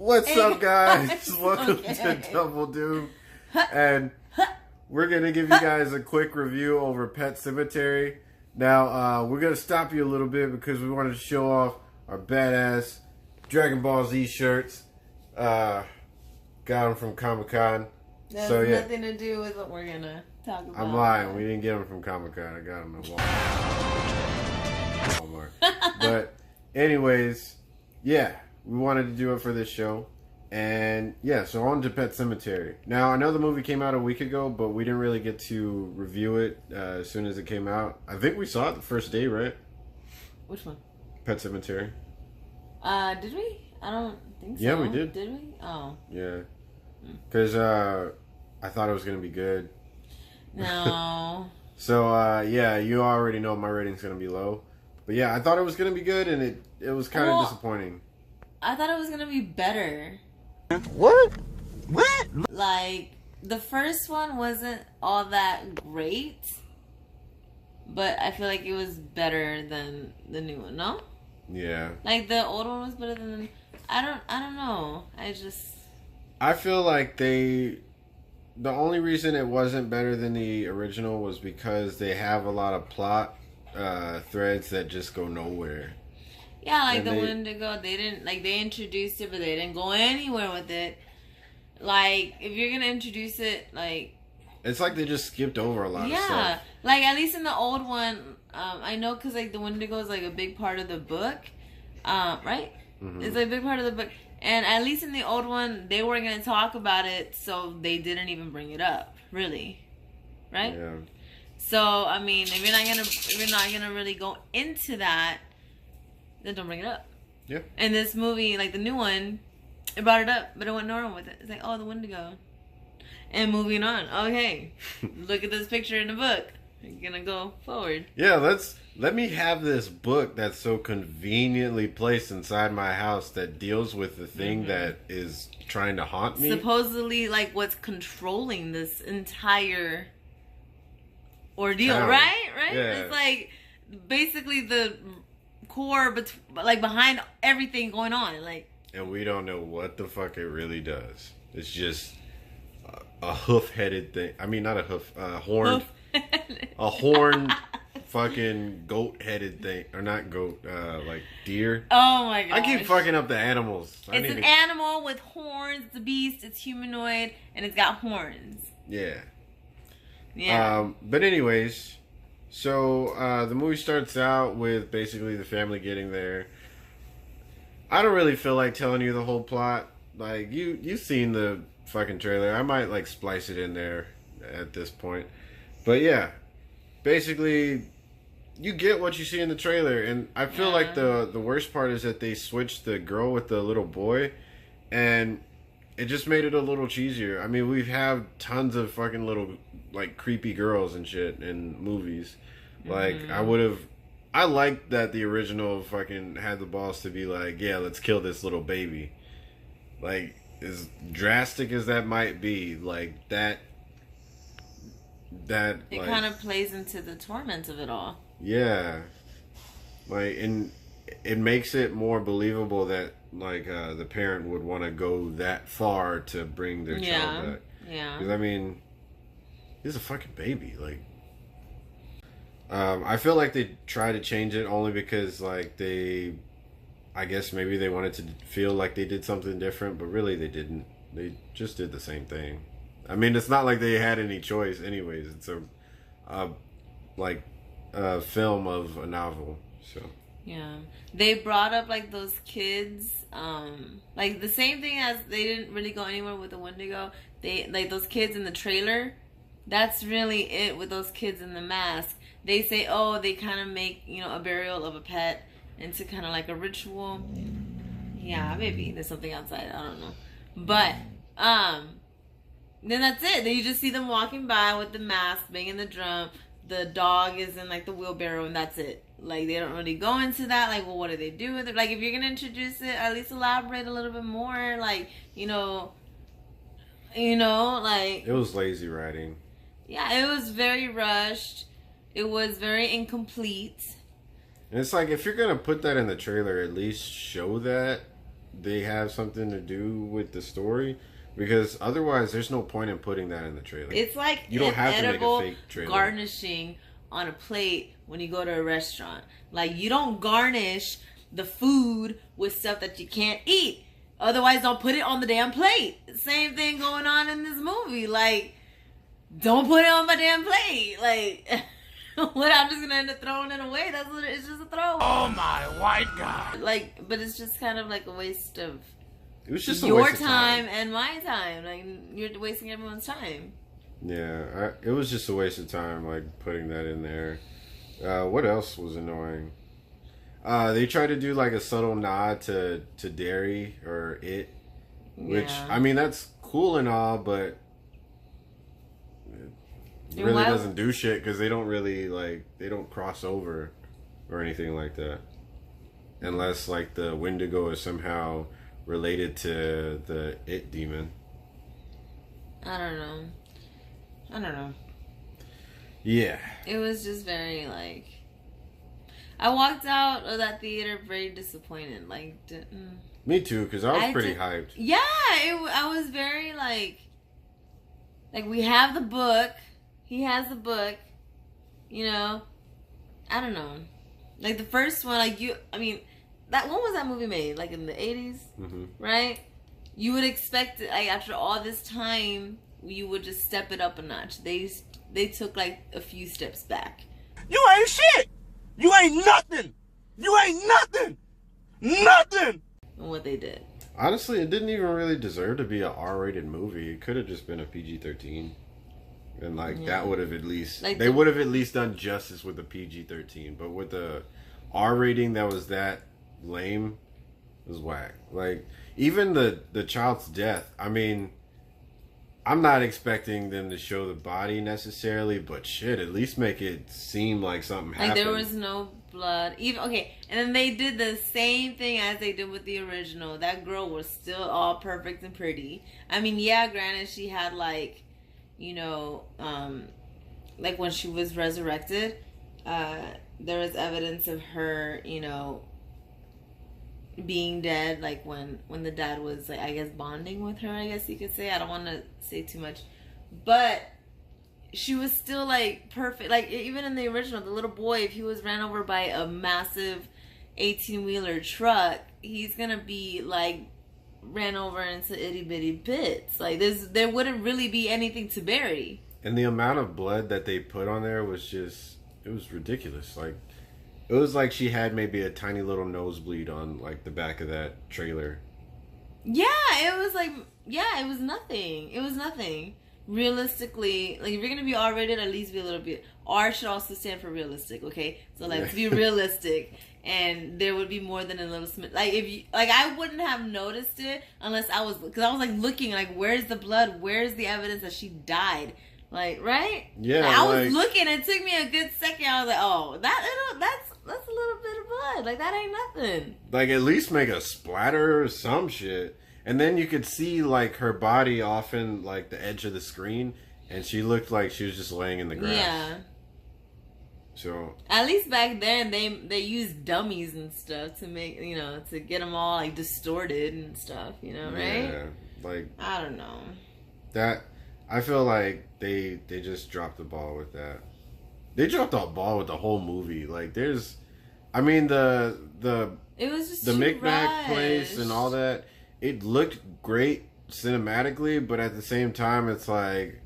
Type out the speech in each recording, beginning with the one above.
What's up, guys? Welcome to Double Doom. And we're going to give you guys a quick review over Pet Semetary. Now, we're going to stop you a little bit because we wanted to show off our badass Dragon Ball Z shirts. Got them from Comic-Con. That so, has yeah. nothing to do with what we're going to talk about. I'm lying. We didn't get them from Comic-Con. I got them at Walmart. But anyways, yeah, we wanted to do it for this show. And yeah, so on to Pet Semetary. Now, I know the movie came out a week ago, but we didn't really get to review it as soon as it came out. I think we saw it the first day, right? Which one? Pet Semetary. Did we? I don't think so. Yeah, we did. Did we? Oh. Yeah. Because I thought it was going to be good. No. So, yeah, you already know my rating's going to be low. But yeah, I thought it was going to be good, and it was kind of disappointing. I thought it was going to be better. What? What? Like, the first one wasn't all that great, but I feel like it was better than the new one, no? Yeah. Like, the old one was better than... I don't know. I feel like the only reason it wasn't better than the original was because they have a lot of plot threads that just go nowhere. Yeah, like the Wendigo, they didn't, like, they introduced it, but they didn't go anywhere with it. Like, if you're gonna introduce it, like... It's like they just skipped over a lot of stuff. Yeah, like, at least in the old one, I know, because, like, the Wendigo is, like, a big part of the book, right? Mm-hmm. It's, like, a big part of the book. And at least in the old one, they weren't gonna talk about it, so they didn't even bring it up, really. Right? Yeah. So, I mean, if you're not gonna really go into that, then don't bring it up. Yeah. And this movie, like the new one, it brought it up, but it went normal with it. It's like, oh, the Wendigo. And moving on. Okay. Look at this picture in the book. You're gonna go forward. Yeah, let me have this book that's so conveniently placed inside my house that deals with the thing that is trying to haunt me. Supposedly, like, what's controlling this entire ordeal, Town. right? Yeah. It's like basically the core, like, behind everything going on, like. And we don't know what the fuck it really does. It's just a hoof-headed thing. I mean, not a hoof, horned, a horned fucking goat-headed thing, or not goat, like deer. Oh my god! I keep fucking up the animals. It's an animal with horns. It's a beast. It's humanoid, and it's got horns. Yeah. Yeah. But anyways. So, the movie starts out with basically the family getting there. I don't really feel like telling you the whole plot. Like, you've seen the fucking trailer. I might, like, splice it in there at this point. But, yeah. Basically, you get what you see in the trailer. And I feel like the worst part is that they switched the girl with the little boy. And it just made it a little cheesier. I mean, we have tons of fucking little, like, creepy girls and shit in movies. Like, I liked that the original fucking had the balls to be like, yeah, let's kill this little baby. Like, as drastic as that might be, like, that it like, kind of plays into the torment of it all. Yeah. Like, and it makes it more believable that, like, the parent would want to go that far to bring their child back. Yeah. Because, I mean, he's a fucking baby. Like, I feel like they tried to change it only because, like, I guess maybe they wanted to feel like they did something different, but really they didn't. They just did the same thing. I mean, it's not like they had any choice anyways. It's a film of a novel, so. Yeah. They brought up, like, those kids, like, the same thing as they didn't really go anywhere with the Wendigo. They, like, those kids in the trailer, that's really it with those kids in the mask. They say, oh, they kind of make, a burial of a pet into kind of like a ritual. Yeah, maybe there's something outside. I don't know. But, then that's it. Then you just see them walking by with the mask, banging the drum. The dog is in, like, the wheelbarrow, and that's it. Like, they don't really go into that. Like, well, what do they do with it? Like, if you're going to introduce it, at least elaborate a little bit more. Like, like... It was lazy writing. Yeah, it was very rushed. It was very incomplete. And it's like, if you're going to put that in the trailer, at least show that. they have something to do with the story, because otherwise there's no point in putting that in the trailer. It's like you don't have to make a edible fake trailer. garnishing on a plate when you go to a restaurant. Like, you don't garnish the food with stuff that you can't eat. Otherwise, don't put it on the damn plate. Same thing going on in this movie. Like, don't put it on my damn plate. Like, what, I'm just gonna end up throwing it away. That's what it's just a throw. Oh my white God. Like, but it's just kind of like a waste of It was just a your waste of time and my time. Like, you're wasting everyone's time. Yeah, it was just a waste of time, like, putting that in there. What else was annoying? They tried to do, like, a subtle nod to Dairy, or It. Which, Yeah. I mean, that's cool and all, but it really doesn't do shit, because they don't really, like, they don't cross over or anything like that. Unless, like, the Wendigo is somehow related to the It demon. I don't know. Yeah. It was just very, like... I walked out of that theater very disappointed. Like, Me too, because I was pretty hyped. Yeah, I was very, like, we have the book. He has the book. You know? I don't know. Like, the first one, like, when was that movie made? Like, in the 80s? Mm-hmm. Right? You would expect, like, after all this time, you would just step it up a notch. They took, like, a few steps back. You ain't shit. You ain't nothing. You ain't nothing. Nothing. And what they did. Honestly, it didn't even really deserve to be an R-rated movie. It could have just been a PG-13. And, like, that would have at least... Like, they would have at least done justice with the PG-13. But with the R rating that was that lame, it was whack. Like, even the child's death, I mean... I'm not expecting them to show the body necessarily, but shit, at least make it seem like something happened. Like, there was no blood. And then they did the same thing as they did with the original. That girl was still all perfect and pretty. I mean, yeah, granted, she had, like, you know, like, when she was resurrected, there was evidence of her, you know, being dead, like when the dad was, like, I guess bonding with her, I guess you could say. I don't want to say too much, but she was still, like, perfect. Like, even in the original, the little boy, if he was ran over by a massive 18-wheeler truck, he's gonna be, like, ran over into itty bitty bits. Like, there wouldn't really be anything to bury. And the amount of blood that they put on there was just, it was ridiculous. Like, it was like she had maybe a tiny little nosebleed on, like, the back of that trailer. Yeah, it was like, it was nothing. It was nothing. Realistically, like, if you're gonna be R-rated, at least be a little bit. R should also stand for realistic, okay? So, like, to be realistic, and there would be more than a little like, if you, like, I wouldn't have noticed it unless because I was, like, looking, like, where's the blood? Where's the evidence that she died? Like, right? Yeah, like, I was looking. It took me a good second. I was like, oh, that's a little bit of blood. Like, that ain't nothing. Like, at least make a splatter or some shit. And then you could see, like, her body off in, like, the edge of the screen. And she looked like she was just laying in the grass. Yeah. So. At least back then, they used dummies and stuff to make, you know, to get them all, like, distorted and stuff, you know, right? Yeah. Like. I don't know. I feel like they just dropped the ball with that. They dropped the ball with the whole movie. Like, there's, I mean, the it was just the Micmac place and all that. It looked great cinematically, but at the same time, it's like,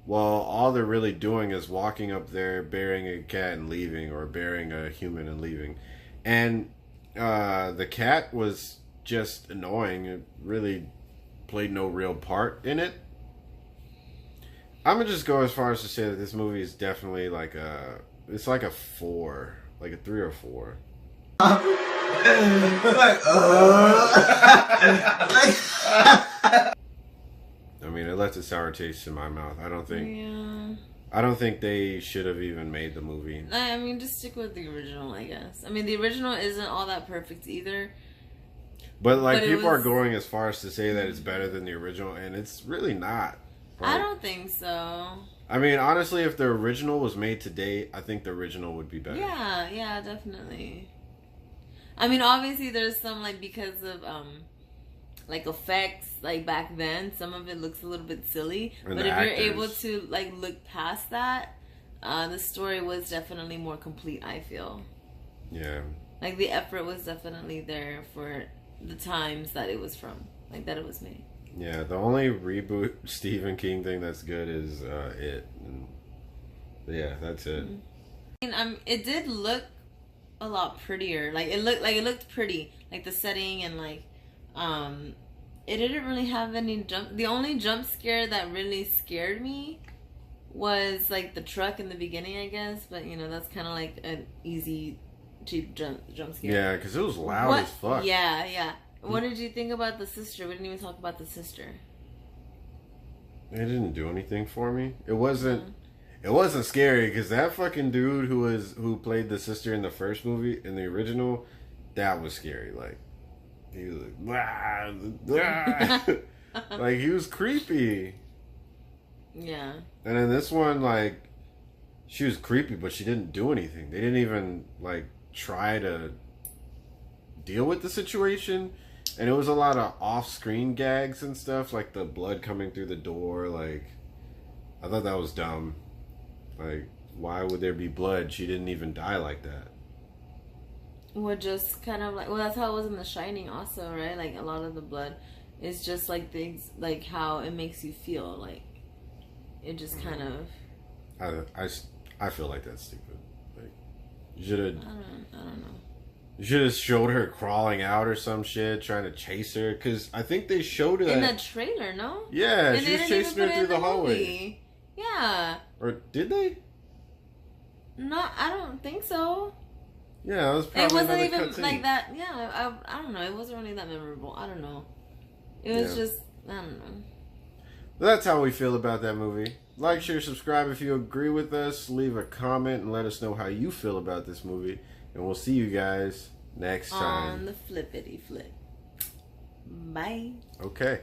well, all they're really doing is walking up there, burying a cat and leaving, or burying a human and leaving. And the cat was just annoying. It really played no real part in it. I'm gonna just go as far as to say that this movie is definitely like it's like a 4, like a 3 or 4. I mean, it left a sour taste in my mouth. I don't think they should have even made the movie. I mean, just stick with the original, I guess. I mean, the original isn't all that perfect either. But, like, people are going as far as to say that it's better than the original, and it's really not. I don't think so. I mean, honestly, if the original was made today, I think the original would be better. Yeah, definitely. I mean, obviously, there's some, like, because of like effects like back then, some of it looks a little bit silly. And but the if actors. you're able to like look past that, the story was definitely more complete, I feel. Yeah. Like the effort was definitely there for the times that it was from, like that it was made. Yeah, the only reboot Stephen King thing that's good is It. And, yeah, that's it. I mean, it did look a lot prettier. Like it looked pretty, like the setting and like, it didn't really have any jump. The only jump scare that really scared me was like the truck in the beginning, I guess. But you know, that's kind of like an easy, cheap jump scare. Yeah, because it was loud as fuck. Yeah, yeah. What did you think about the sister? We didn't even talk about the sister. It didn't do anything for me. It wasn't. It wasn't scary because that fucking dude who played the sister in the first movie, in the original, that was scary. Like he was like, blah, blah. Like he was creepy. Yeah. And then this one, like, she was creepy, but she didn't do anything. They didn't even like try to deal with the situation. And it was a lot of off-screen gags and stuff, like the blood coming through the door. Like, I thought that was dumb. Like, why would there be blood? She didn't even die like that. Well, just kind of like, well, that's how it was in The Shining also, right? Like, a lot of the blood is just like things, like how it makes you feel. Like, it just kind of... I feel like that's stupid. Like, you should have... I don't know. You should have showed her crawling out or some shit, trying to chase her. Because I think they showed her in the trailer, no? Yeah, and she was chasing her through the hallway. Movie. Yeah. Or did they? No, I don't think so. Yeah, it was probably It wasn't even cutscene. like that. Yeah, I don't know. It wasn't really that memorable. I don't know. It was just, I don't know. That's how we feel about that movie. Like, share, subscribe if you agree with us. Leave a comment and let us know how you feel about this movie. And we'll see you guys next time. On the flippity flip. Bye. Okay.